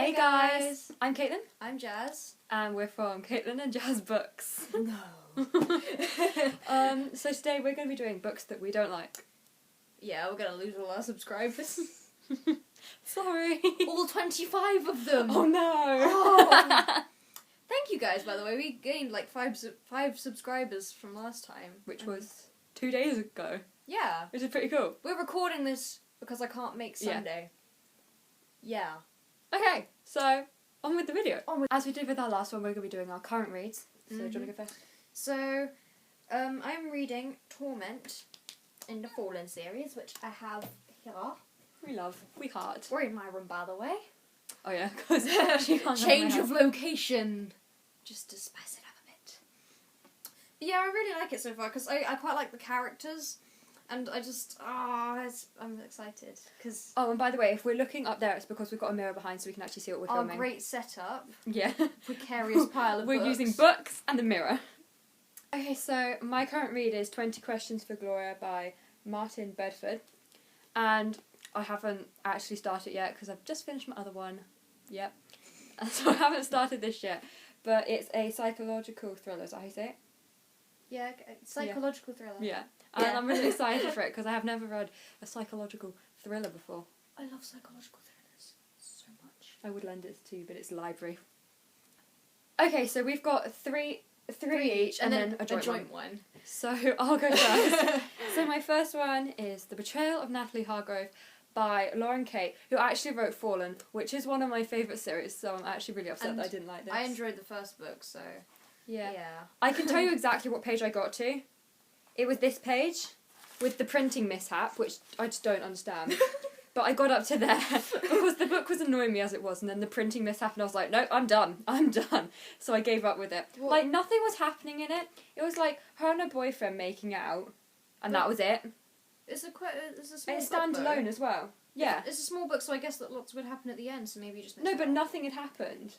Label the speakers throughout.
Speaker 1: Hey guys! I'm Caitlin.
Speaker 2: I'm Jazz.
Speaker 1: And we're from Caitlin and Jazz Books.
Speaker 2: No.
Speaker 1: So today we're going to be doing books that we don't like.
Speaker 2: Yeah, we're going to lose all our subscribers.
Speaker 1: Sorry.
Speaker 2: All 25 of them.
Speaker 1: Oh no!
Speaker 2: Oh. Thank you guys, by the way. We gained like five subscribers from last time.
Speaker 1: Which was 2 days ago.
Speaker 2: Yeah.
Speaker 1: Which is pretty cool.
Speaker 2: We're recording this because I can't make Sunday. Yeah.
Speaker 1: Okay, so on with the video. As we did with our last one, we're going to be doing our current reads. So do you want to go first?
Speaker 2: So, I'm reading Torment in the Fallen series, which I have here.
Speaker 1: We heart.
Speaker 2: We're in my room, by the way.
Speaker 1: Oh yeah, because
Speaker 2: Change of location. Just to spice it up a bit. But yeah, I really like it so far, because I quite like the characters. And I just, I'm excited, because...
Speaker 1: Oh, and by the way, if we're looking up there, it's because we've got a mirror behind so we can actually see what we're filming.
Speaker 2: Our great setup.
Speaker 1: Yeah.
Speaker 2: Precarious pile of
Speaker 1: We're
Speaker 2: books.
Speaker 1: using books and a mirror. Okay, so my current read is 20 Questions for Gloria by Martyn Bedford. And I haven't actually started yet, because I've just finished my other one. Yep. So I haven't started this yet. But it's a psychological thriller, is that how you say it?
Speaker 2: Yeah, psychological thriller.
Speaker 1: Yeah. And I'm really excited for it because I have never read a psychological thriller before.
Speaker 2: I love psychological thrillers so much.
Speaker 1: I would lend it to, but it's library. Okay, so we've got three each, and then a joint one. So I'll go first. So my first one is The Betrayal of Natalie Hargrove by Lauren Kate, who actually wrote Fallen, which is one of my favourite series, so I'm actually really upset that I didn't like this.
Speaker 2: I enjoyed the first book, so...
Speaker 1: Yeah. I can tell you exactly what page I got to. It was this page with the printing mishap, which I just don't understand. But I got up to there because the book was annoying me as it was, and then the printing mishap, and I was like, no, I'm done. So I gave up with it. What? Like, nothing was happening in it. It was like her and her boyfriend making out, and that was it.
Speaker 2: It's a small
Speaker 1: it's
Speaker 2: book,
Speaker 1: standalone
Speaker 2: though.
Speaker 1: As well. Yeah.
Speaker 2: It's a small book, so I guess that lots would happen at the end, so maybe you just missed
Speaker 1: No, but
Speaker 2: out.
Speaker 1: nothing had happened.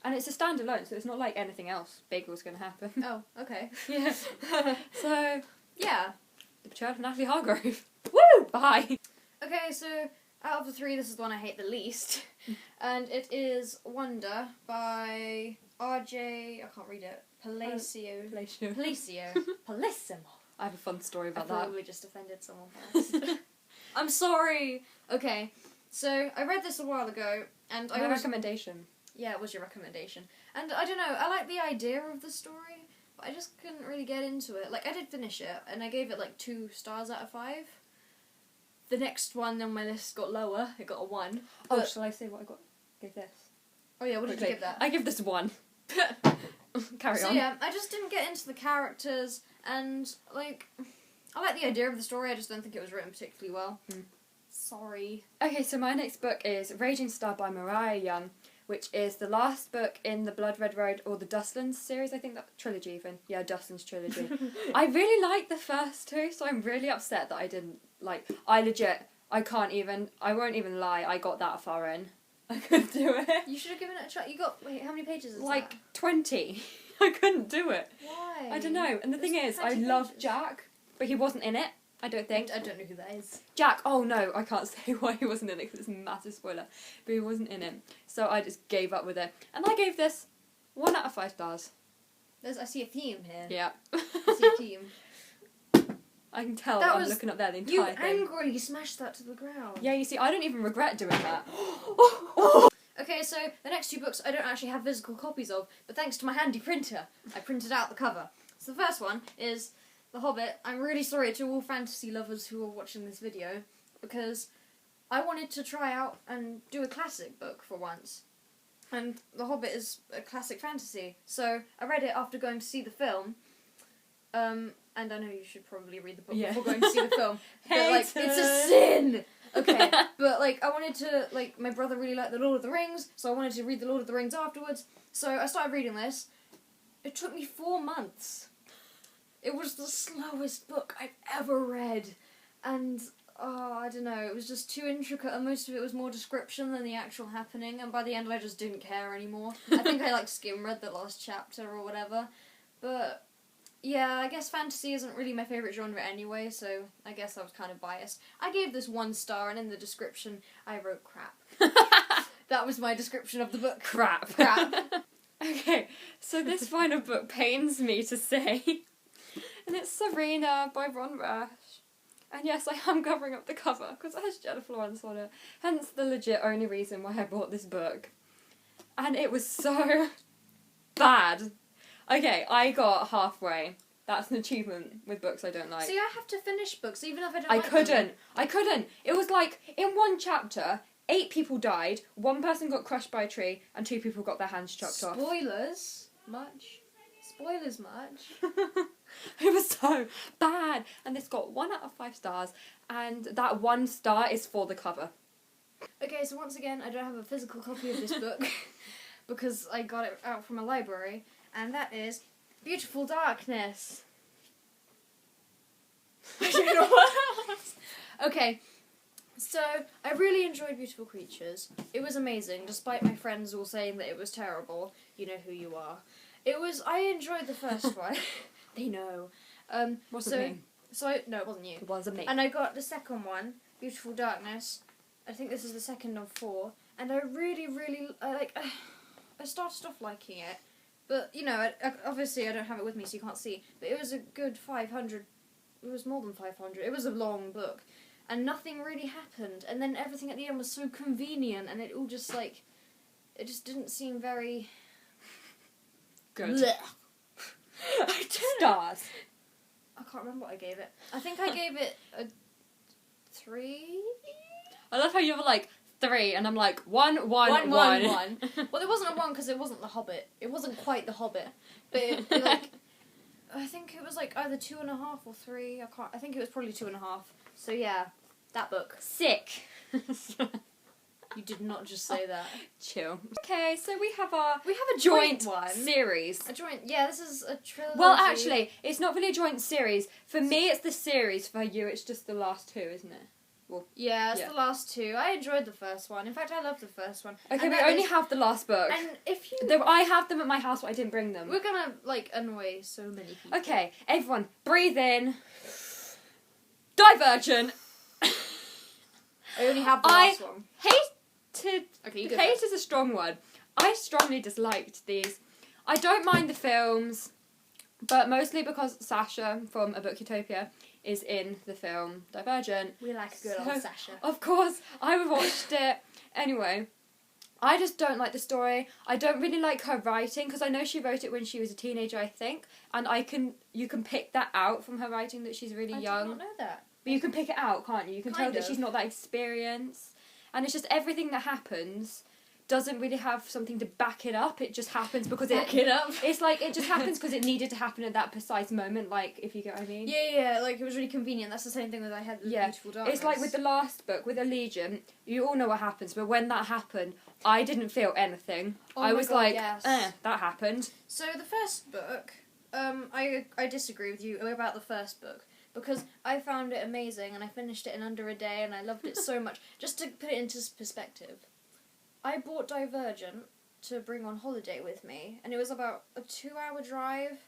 Speaker 1: And it's a standalone, so it's not like anything else big was going to happen.
Speaker 2: Oh, okay.
Speaker 1: Yeah. So...
Speaker 2: Yeah.
Speaker 1: The Betrayal of Natalie Hargrove. Woo! Bye!
Speaker 2: Okay, so out of the three, this is the one I hate the least. And it is Wonder by R.J... I can't read it. Palacio. Palissimo.
Speaker 1: I have a fun story about
Speaker 2: I
Speaker 1: that.
Speaker 2: probably just offended someone else. I'm sorry! Okay, so I read this a while ago, and
Speaker 1: My recommendation.
Speaker 2: Yeah, it was your recommendation. And I don't know, I like the idea of the story, but I just couldn't really get into it. Like, I did finish it, and I gave it like 2 stars out of 5. The next one on my list got lower, it got a 1.
Speaker 1: Oh, shall I say what I gave this?
Speaker 2: Oh yeah, what did you give that?
Speaker 1: I give this 1. Carry on.
Speaker 2: So yeah, I just didn't get into the characters, and like, I like the idea of the story, I just don't think it was written particularly well. Sorry. Okay,
Speaker 1: so my next book is Raging Star by Moira Young, which is the last book in the Blood Red Road, or the Dustlands series, I think that trilogy even. Yeah, Dustlands trilogy. I really liked the first 2, so I'm really upset that I didn't, like, I won't even lie, I got that far in. I couldn't do it.
Speaker 2: You should have given it a try. You got, wait, how many pages is
Speaker 1: like,
Speaker 2: that?
Speaker 1: 20. I couldn't do it.
Speaker 2: Why?
Speaker 1: I don't know. And the thing is, I love Jack, but he wasn't in it. I don't think.
Speaker 2: I don't know who that is.
Speaker 1: Jack, oh no, I can't say why he wasn't in it because it's a massive spoiler. But he wasn't in it. So I just gave up with it. And I gave this 1 out of 5 stars.
Speaker 2: I see a theme here.
Speaker 1: Yeah.
Speaker 2: I see a theme.
Speaker 1: I can tell that I'm looking up there the entire thing.
Speaker 2: You angrily smashed that to the ground.
Speaker 1: Yeah, you see, I don't even regret doing that.
Speaker 2: Okay, so the next 2 books I don't actually have physical copies of, but thanks to my handy printer, I printed out the cover. So the first one is The Hobbit. I'm really sorry to all fantasy lovers who are watching this video, because I wanted to try out and do a classic book for once. And The Hobbit is a classic fantasy, so I read it after going to see the film. And I know you should probably read the book before going to see the film. But, like, it's a sin! Okay, but, like, I wanted to, like, my brother really liked The Lord of the Rings, so I wanted to read The Lord of the Rings afterwards. So I started reading this. It took me 4 months. It was the slowest book I've ever read. And, I don't know, it was just too intricate, and most of it was more description than the actual happening, and by the end I just didn't care anymore. I think I, like, skim-read the last chapter or whatever. But... yeah, I guess fantasy isn't really my favourite genre anyway, so I guess I was kind of biased. I gave this 1 star, and in the description, I wrote crap. That was my description of the book.
Speaker 1: Crap. Okay, so this final book pains me to say. And it's Serena by Ron Rash. And yes, I am covering up the cover because it has Jennifer Lawrence on it. Hence the legit only reason why I bought this book. And it was so bad. Okay, I got halfway. That's an achievement with books I don't like.
Speaker 2: See, I have to finish books even if I don't
Speaker 1: I
Speaker 2: like them.
Speaker 1: couldn't. It was like, in one chapter, 8 people died, 1 person got crushed by a tree, and 2 people got their hands chopped off.
Speaker 2: Spoilers much.
Speaker 1: It was so bad. And this got 1 out of 5 stars, and that 1 star is for the cover.
Speaker 2: Okay, so once again, I don't have a physical copy of this book because I got it out from a library, and that is Beautiful Darkness. I don't know what else. Okay, so I really enjoyed Beautiful Creatures. It was amazing, despite my friends all saying that it was terrible. You know who you are. I enjoyed the first one. They know.
Speaker 1: Wasn't me.
Speaker 2: No, it wasn't you.
Speaker 1: It wasn't me.
Speaker 2: And I got the second one, Beautiful Darkness. I think this is the second of 4, and I really, really I started off liking it, but you know, obviously I don't have it with me, so you can't see. But it was a good 500. It was more than 500. It was a long book, and nothing really happened. And then everything at the end was so convenient, and it all just it just didn't seem very
Speaker 1: good.
Speaker 2: Blech.
Speaker 1: Stars.
Speaker 2: I can't remember what I gave it. I think I gave it a 3.
Speaker 1: I love how you were like 3, and I'm like 1, 1, 1.
Speaker 2: 1. Well, it wasn't a 1 because it wasn't The Hobbit. It wasn't quite The Hobbit, but I think it was either 2.5 or 3. I think it was probably 2.5. So yeah, that book.
Speaker 1: Sick.
Speaker 2: You did not just say that.
Speaker 1: Chill. Okay, so we have
Speaker 2: a
Speaker 1: joint
Speaker 2: one.
Speaker 1: series.
Speaker 2: A joint. Yeah, this is a trilogy.
Speaker 1: Well, actually, it's not really a joint series. For me, it's the series. For you, it's just the last 2, isn't it? Well,
Speaker 2: yeah, it's the last 2. I enjoyed the first one. In fact, I loved the first one.
Speaker 1: Okay, we only have the last book.
Speaker 2: And if you...
Speaker 1: I have them at my house, but I didn't bring them.
Speaker 2: We're gonna, annoy so many people.
Speaker 1: Okay, everyone, breathe in. Divergent.
Speaker 2: I only have the last one.
Speaker 1: Hate is a strong word. I strongly disliked these. I don't mind the films, but mostly because Sasha from A Book Utopia is in the film Divergent.
Speaker 2: We like a good old Sasha.
Speaker 1: Of course, I watched it. Anyway, I just don't like the story. I don't really like her writing, because I know she wrote it when she was a teenager, I think, and you can pick that out from her writing that she's really young.
Speaker 2: I did not know that.
Speaker 1: But you can pick it out, can't you? You can tell that she's not that experienced. And it's just everything that happens doesn't really have something to back it up. It just happens because
Speaker 2: it up.
Speaker 1: It's like it just happens because it needed to happen at that precise moment. Like, if you get what I mean.
Speaker 2: Yeah. It was really convenient. That's the same thing that I had with Beautiful Darkness.
Speaker 1: It's like with the last book with Allegiant. You all know what happens, but when that happened, I didn't feel anything. I was yes. That happened.
Speaker 2: So the first book, I disagree with you about the first book. Because I found it amazing, and I finished it in under a day, and I loved it so much. Just to put it into perspective, I bought Divergent to bring on holiday with me, and it was about a 2-hour drive.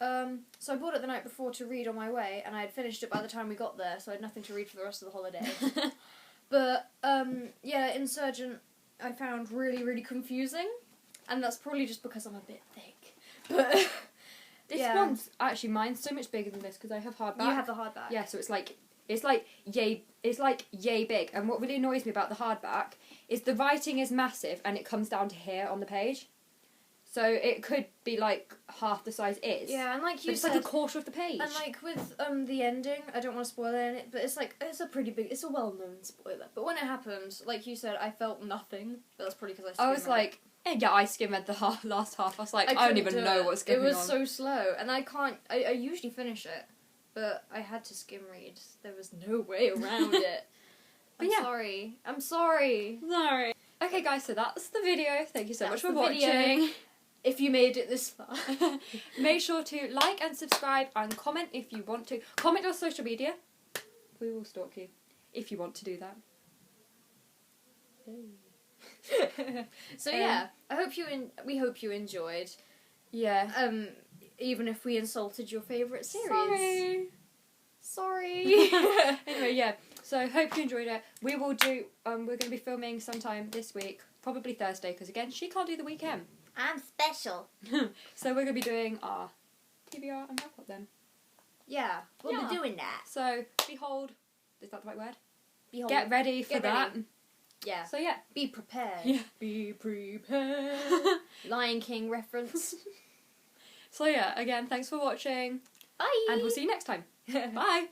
Speaker 2: So I bought it the night before to read on my way, and I had finished it by the time we got there, so I had nothing to read for the rest of the holiday. But, Insurgent I found really, really confusing, and that's probably just because I'm a bit thick. But...
Speaker 1: This one's actually, mine's so much bigger than this because I have hardback.
Speaker 2: You have the hardback.
Speaker 1: Yeah, so it's like yay big. And what really annoys me about the hardback is the writing is massive and it comes down to here on the page. So it could be half the size is.
Speaker 2: Yeah, and
Speaker 1: it's like a quarter of the page.
Speaker 2: And with the ending, I don't want to spoil it, but it's a pretty big, it's a well-known spoiler. But when it happened, like you said, I felt nothing. But that's probably because I
Speaker 1: was like. I skimmed the last half. I was like, I don't even know what's going on.
Speaker 2: It was so slow, and I can't. I usually finish it, but I had to skim read. There was no way around it. I'm sorry. Sorry.
Speaker 1: Okay, guys, so that's the video. Thank you so much for watching.
Speaker 2: If you made it this far.
Speaker 1: Make sure to like and subscribe and comment if you want to. Comment on social media. We will stalk you if you want to do that.
Speaker 2: So we hope you enjoyed.
Speaker 1: Yeah.
Speaker 2: Even if we insulted your favourite series. Sorry.
Speaker 1: Anyway, yeah. So hope you enjoyed it. We will do. We're going to be filming sometime this week probably Thursday, because again, she can't do the weekend.
Speaker 2: I'm special.
Speaker 1: So we're going to be doing our TBR and wrap up then.
Speaker 2: Yeah, we'll be doing that.
Speaker 1: So, behold, is that the right word?
Speaker 2: Behold.
Speaker 1: Get ready for that.
Speaker 2: Ready. Yeah.
Speaker 1: So yeah.
Speaker 2: Be prepared.
Speaker 1: Yeah. Be prepared.
Speaker 2: Lion King reference.
Speaker 1: So yeah, again, thanks for watching.
Speaker 2: Bye.
Speaker 1: And we'll see you next time. Bye.
Speaker 2: Bye.